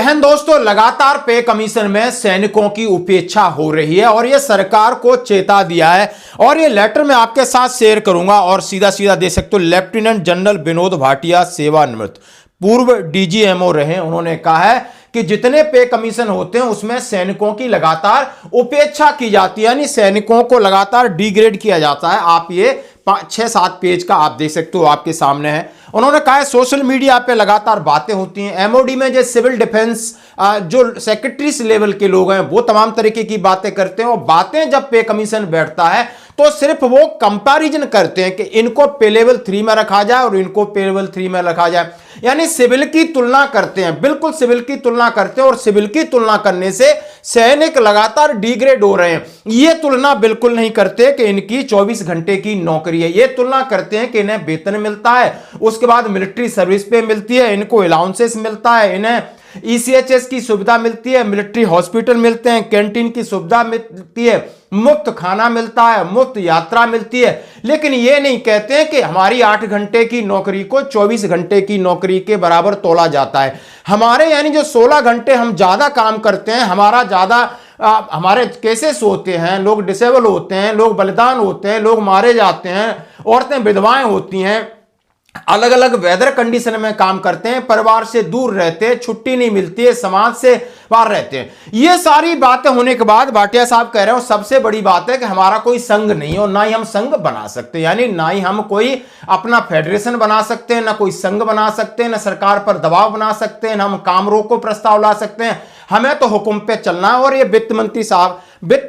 हिंद दोस्तों, लगातार पे कमीशन में सैनिकों की उपेक्षा हो रही है और यह सरकार को चेता दिया है। और ये लेटर मैं आपके साथ शेयर करूंगा और सीधा सीधा दे सकते हो। लेफ्टिनेंट जनरल विनोद भाटिया, सेवानिवृत्त पूर्व डीजीएमओ रहे, उन्होंने कहा है कि जितने पे कमीशन होते हैं उसमें सैनिकों की लगातार उपेक्षा की जाती है, यानी सैनिकों को लगातार डिग्रेड किया जाता है। आप ये 6-7 पेज का आप देख सकते हो, आपके सामने है। उन्होंने कहा है सोशल मीडिया पे लगातार बातें होती हैं, एमओडी में जो सिविल डिफेंस जो सेक्रेटरीज लेवल के लोग हैं वो तमाम तरीके की बातें करते हैं, और बातें जब पे कमीशन बैठता है तो सिर्फ वो कंपैरिजन करते हैं कि इनको पे लेवल 3 में रखा जाए और इनको पे लेवल 3 में रखा जाए, यानी सिविल की तुलना करते हैं, बिल्कुल सिविल की तुलना करते हैं। और सिविल की तुलना करने से सैनिक लगातार डिग्रेड हो रहे हैं। ये तुलना बिल्कुल नहीं करते कि इनकी 24 घंटे की नौकरी है, ये तुलना करते हैं कि इन्हें वेतन मिलता है, उसके बाद मिलिट्री सर्विस पे मिलती है, इनको अलाउंसेस मिलता है, इन्हें ईसीएचएस की सुविधा मिलती है, मिलिट्री हॉस्पिटल मिलते हैं, कैंटीन की सुविधा मिलती है, मुफ्त खाना मिलता है, मुफ्त यात्रा मिलती है। लेकिन ये नहीं कहते हैं कि हमारी 8 घंटे की नौकरी को 24 घंटे की नौकरी के बराबर तोला जाता है। हमारे यानी जो 16 घंटे हम ज्यादा काम करते हैं, हमारा ज्यादा हमारे केसेस होते हैं, लोग डिसेबल होते हैं, लोग बलिदान होते हैं, लोग मारे जाते हैं, औरतें विधवाएं होती हैं, अलग अलग वेदर कंडीशन में काम करते हैं, परिवार से दूर रहते हैं, छुट्टी नहीं मिलती है, समाज से बाहर रहते हैं। ये सारी बातें होने के बाद भाटिया साहब कह रहे हो सबसे बड़ी बात है कि हमारा कोई संघ नहीं हो, ना ही हम संघ बना सकते, यानी ना ही हम कोई अपना फेडरेशन बना सकते हैं, ना कोई संघ बना सकते हैं, ना सरकार पर दबाव बना सकते हैं, ना हम काम रोक को प्रस्ताव ला सकते हैं, हमें तो हुक्म पे चलना है। और ये वित्त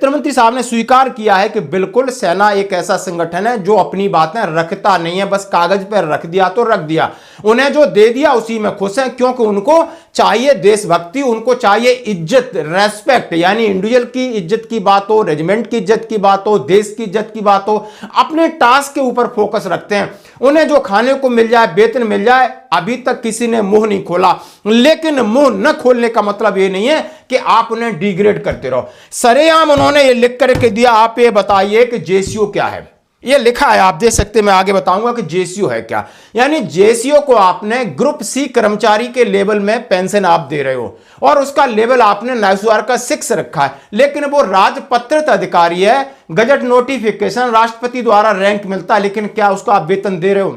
मंत्री साहब ने स्वीकार किया है कि बिल्कुल सेना एक ऐसा संगठन है जो अपनी बातें रखता नहीं है, बस कागज पर रख दिया तो रख दिया, उन्हें जो दे दिया उसी में खुश है, क्योंकि उनको चाहिए देशभक्ति, उनको चाहिए इज्जत, रेस्पेक्ट, यानी इंडिविजुअल की इज्जत की बात हो, रेजिमेंट की इज्जत की बात हो, देश की इज्जत की बात हो, अपने टास्क के ऊपर फोकस रखते हैं। उन्हें जो खाने को मिल जाए, वेतन मिल जाए, अभी तक किसी ने मुंह नहीं खोला। लेकिन मुंह न खोलने का मतलब यह नहीं है कि आप उन्हें डिग्रेड करते रहो। सरेआम उन्होंने ये लिख करके दिया, आप ये बताइए कि जेसीओ क्या है। ये लिखा है, आप देख सकते हैं, मैं आगे बताऊंगा कि जेसीओ है क्या। यानी जेसीओ को आपने ग्रुप सी कर्मचारी के लेवल में पेंशन आप दे रहे हो, और उसका लेवल आपने नायसुआर का 6 रखा है, लेकिन वो राजपत्रित अधिकारी है, गजट नोटिफिकेशन, राष्ट्रपति द्वारा रैंक मिलता है, लेकिन क्या उसको आप वेतन दे रहे हो?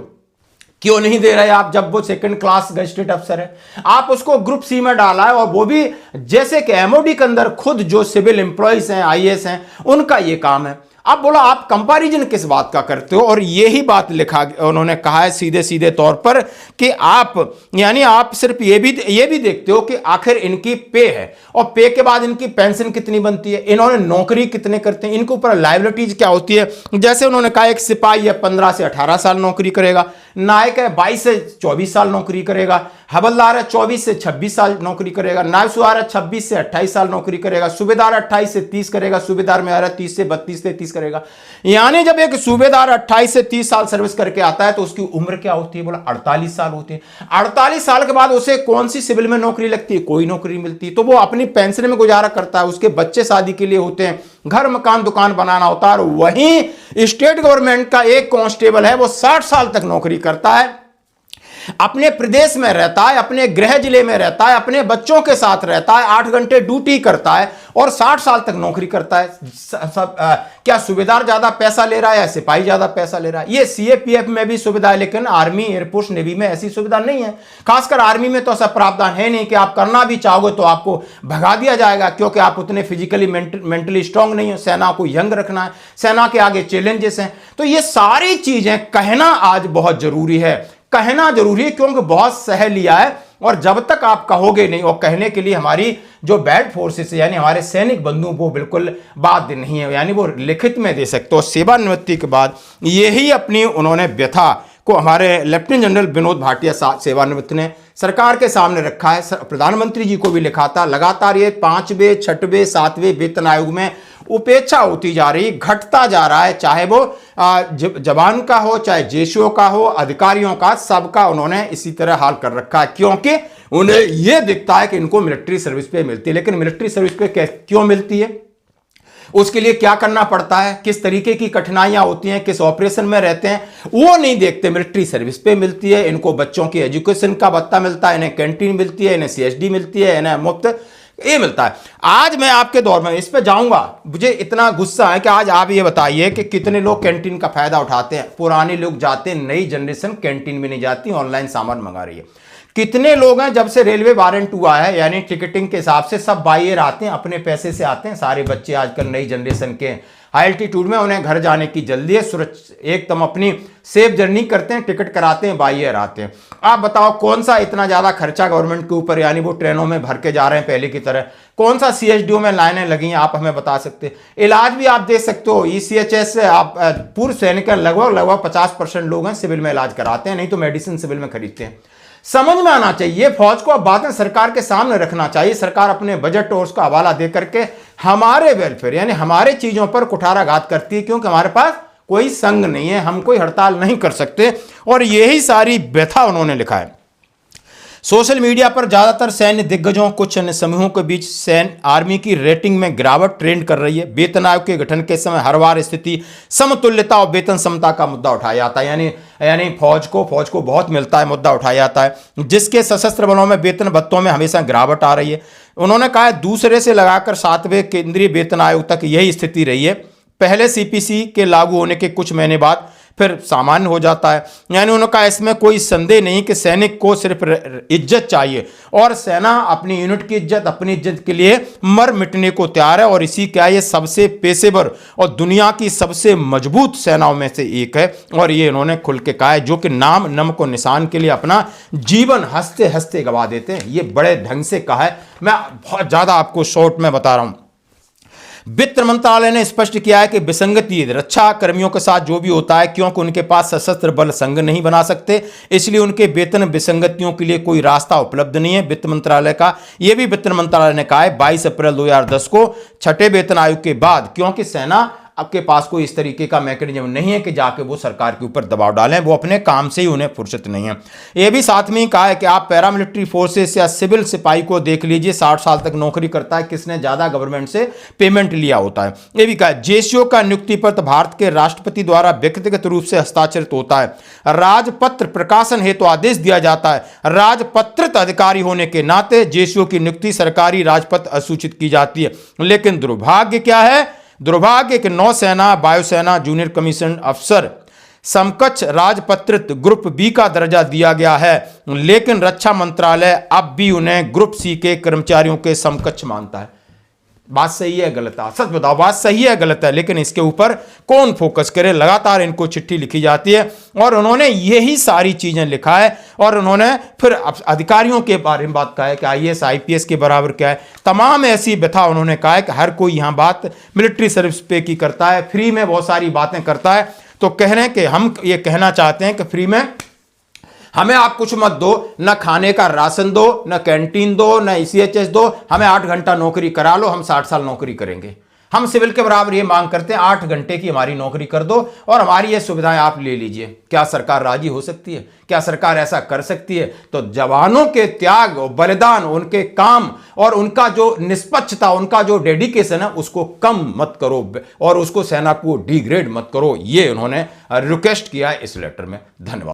क्यों नहीं दे रहे आप, जब वो सेकंड क्लास गजेटेड अफसर है? आप उसको ग्रुप सी में डाला है, और वो भी जैसे कि एमओडी के अंदर खुद जो सिविल एम्प्लॉइज हैं, आईएएस हैं, उनका ये काम है। अब बोला आप कंपैरिजन किस बात का करते हो? और यही बात लिखा, उन्होंने कहा है सीधे सीधे तौर पर कि आप यानी आप सिर्फ ये भी देखते हो कि आखिर इनकी पे है, और पे के बाद इनकी पेंशन कितनी बनती है, इन्होंने नौकरी कितने करते हैं, इनके ऊपर लायबिलिटीज क्या होती है। जैसे उन्होंने कहा एक सिपाही है 15 से 18 साल नौकरी करेगा, नायक है 22 से 24 साल नौकरी करेगा, हवलदार है 24 से 26 साल नौकरी करेगा, नायब है 26 से 28 साल नौकरी करेगा, सूबेदार 28 से 30 करेगा, सूबेदार में आ रहा है 30 से 32 से 30 करेगा। यानी जब एक सूबेदार 28 से 30 साल सर्विस करके आता है तो उसकी उम्र क्या होती है? बोला 48 साल होती है। 48 साल के बाद उसे कौन सी सिविल में नौकरी लगती है? कोई नौकरी नहीं मिलती, तो वो अपनी पेंशन में गुजारा करता है, उसके बच्चे शादी के लिए होते हैं, घर मकान दुकान बनाना होता है। और वहीं स्टेट गवर्नमेंट का एक कांस्टेबल है, वो 60 साल तक नौकरी करता है, अपने प्रदेश में रहता है, अपने गृह जिले में रहता है, अपने बच्चों के साथ रहता है, 8 घंटे ड्यूटी करता है और 60 साल तक नौकरी करता है। क्या सूबेदार ज्यादा पैसा ले रहा है या सिपाही ज्यादा पैसा ले रहा है? ये सीएपीएफ में भी सुविधा है, लेकिन आर्मी, एयरफोर्स, नेवी में ऐसी सुविधा नहीं है। खासकर आर्मी में तो ऐसा प्रावधान है नहीं कि आप करना भी चाहोगे तो आपको भगा दिया जाएगा, क्योंकि आप उतने फिजिकली मेंटली स्ट्रांग नहीं हो। सेना को यंग रखना है, सेना के आगे चैलेंजेस हैं। तो ये सारी चीजें कहना आज बहुत जरूरी है, कहना जरूरी है, क्योंकि बहुत सह लिया है, और जब तक आप कहोगे नहीं, और कहने के लिए हमारी जो बैड फोर्सेस यानी हमारे सैनिक बंधु वो बिल्कुल बाध्य नहीं है, यानी वो लिखित में दे सकते हो। सेवानिवृत्ति के बाद यही अपनी उन्होंने व्यथा को हमारे लेफ्टिनेंट जनरल विनोद भाटिया सेवानिवृत्त ने सरकार के सामने रखा है। प्रधानमंत्री जी को भी लिखा था। लगातार ये 5वें, 6वें, 7वें वेतन आयोग में उपेक्षा होती जा रही, घटता जा रहा है, चाहे वो जवान का हो, चाहे जेसीओ का हो, अधिकारियों का, सबका उन्होंने इसी तरह हाल कर रखा है, क्योंकि उन्हें यह दिखता है कि इनको मिलिट्री सर्विस पे मिलती है। लेकिन मिलिट्री सर्विस पे क्यों मिलती है? उसके लिए क्या करना पड़ता है, किस तरीके की कठिनाइयां होती हैं, किस ऑपरेशन में रहते हैं, वो नहीं देखते। मिलिट्री सर्विस पे मिलती है, इनको बच्चों की एजुकेशन का भत्ता मिलता है, इन्हें कैंटीन मिलती है, इन्हें सीएसडी मिलती है, इन्हें मुफ्त ये मिलता है। आज मैं आपके दौर में इस पे जाऊंगा, मुझे इतना गुस्सा है कि आज आप ये बताइए कि कितने लोग कैंटीन का फायदा उठाते हैं। पुराने लोग जाते हैं, नई जनरेशन कैंटीन में नहीं जाती, ऑनलाइन सामान मंगा रही है। कितने लोग हैं, जब से रेलवे वारंट हुआ है, यानी टिकटिंग के हिसाब से सब बाई एयर आते हैं, अपने पैसे से आते हैं। सारे बच्चे आजकल नई जनरेशन के हाई एल्टीट्यूड में, उन्हें घर जाने की जल्दी है, सुरक्षित एकदम अपनी सेफ जर्नी करते हैं, टिकट कराते हैं, बाई एयर आते हैं। आप बताओ कौन सा इतना ज्यादा खर्चा गवर्नमेंट के ऊपर, यानी वो ट्रेनों में भर के जा रहे हैं पहले की तरह, कौन सा सीएचडीओ में लाइनें लगी हैं, आप हमें बता सकते हैं। इलाज भी आप दे सकते हो, ईसीएचएस से आप पूर्व सैनिक लगभग 50% लोग हैं सिविल में इलाज कराते हैं, नहीं तो मेडिसिन सिविल में खरीदते हैं। समझ में आना चाहिए, फौज को अब बातें सरकार के सामने रखना चाहिए। सरकार अपने बजट और उसका हवाला दे करके हमारे वेलफेयर यानी हमारे चीजों पर कुठाराघात करती है, क्योंकि हमारे पास कोई संघ नहीं है, हम कोई हड़ताल नहीं कर सकते। और यही सारी व्यथा उन्होंने लिखा है। सोशल मीडिया पर ज्यादातर सैन्य दिग्गजों, कुछ अन्य समूहों के बीच सैन्य आर्मी की रेटिंग में गिरावट ट्रेंड कर रही है। वेतन आयोग के गठन के समय हर बार स्थिति समतुल्यता और वेतन समता का मुद्दा उठाया जाता है, यानी फौज को बहुत मिलता है, मुद्दा उठाया जाता है, जिसके सशस्त्र बलों में वेतन भत्तों में हमेशा गिरावट आ रही है। उन्होंने कहा दूसरे से लगाकर 7वें केंद्रीय वेतन आयोग तक यही स्थिति रही है। पहले सीपीसी के लागू होने के कुछ महीने बाद फिर सामान्य हो जाता है। यानी उन्होंने कहा इसमें कोई संदेह नहीं कि सैनिक को सिर्फ इज्जत चाहिए और सेना अपनी यूनिट की इज्जत, अपनी इज्जत के लिए मर मिटने को तैयार है। और इसी क्या ये सबसे पेशेवर और दुनिया की सबसे मजबूत सेनाओं में से एक है। और ये इन्होंने खुल के कहा है, जो कि नाम नमक और निशान के लिए अपना जीवन हंसते हंसते गवा देते हैं। ये बड़े ढंग से कहा है, मैं बहुत ज्यादा आपको शॉर्ट में बता रहा हूं। वित्त मंत्रालय ने स्पष्ट किया है कि विसंगति रक्षा कर्मियों के साथ जो भी होता है, क्योंकि उनके पास सशस्त्र बल संघ नहीं बना सकते, इसलिए उनके वेतन विसंगतियों के लिए कोई रास्ता उपलब्ध नहीं है। वित्त मंत्रालय का यह भी वित्त मंत्रालय ने कहा है 22 अप्रैल 2010 को छठे वेतन आयोग के बाद, क्योंकि सेना आपके पास कोई इस तरीके का मैकेनिज्म नहीं है कि जाके वो सरकार के ऊपर दबाव डालें, वो अपने काम से ही उन्हें फुर्सत नहीं है। ये भी साथ में ही कहा है कि आप पैरामिलिट्री फोर्सेस या सिविल सिपाही को देख लीजिए, 60 साल तक नौकरी करता है, किसने ज्यादा गवर्नमेंट से पेमेंट लिया होता है। ये भी कहा जेसीओ का नियुक्ति पत्र भारत के राष्ट्रपति द्वारा व्यक्तिगत रूप से हस्ताक्षरित होता है। राजपत्र प्रकाशन हेतु आदेश दिया जाता है। राजपत्रित अधिकारी होने के नाते जेसीओ की नियुक्ति सरकारी राजपत्र असूचित की जाती है। लेकिन दुर्भाग्य क्या है, दुर्भाग्य कि नौसेना, वायुसेना जूनियर कमीशन अफसर समकक्ष राजपत्रित ग्रुप बी का दर्जा दिया गया है, लेकिन रक्षा मंत्रालय अब भी उन्हें ग्रुप सी के कर्मचारियों के समकक्ष मानता है। बात सही है गलत है, सच बताओ बात सही है गलत है, लेकिन इसके ऊपर कौन फोकस करे। लगातार इनको चिट्ठी लिखी जाती है और उन्होंने यही सारी चीजें लिखा है। और उन्होंने फिर अधिकारियों के बारे में बात कहा है कि आईएएस आईपीएस के बराबर क्या है, तमाम ऐसी व्यथा उन्होंने कहा है कि हर कोई यहां बात मिलिट्री सर्विस पे की करता है, फ्री में बहुत सारी बातें करता है। तो कह रहे हैं कि हम ये कहना चाहते हैं कि फ्री में हमें आप कुछ मत दो, न खाने का राशन दो, न कैंटीन दो, न ईसीएचएस दो, हमें 8 घंटा नौकरी करा लो, हम 60 साल नौकरी करेंगे। हम सिविल के बराबर ये मांग करते हैं, 8 घंटे की हमारी नौकरी कर दो और हमारी ये सुविधाएं आप ले लीजिए। क्या सरकार राजी हो सकती है? क्या सरकार ऐसा कर सकती है? तो जवानों के त्याग और बलिदान, उनके काम और उनका जो निष्पक्षता, उनका जो डेडिकेशन है, उसको कम मत करो और उसको सेना को डिग्रेड मत करो। ये उन्होंने रिक्वेस्ट किया है इस लेटर में। धन्यवाद।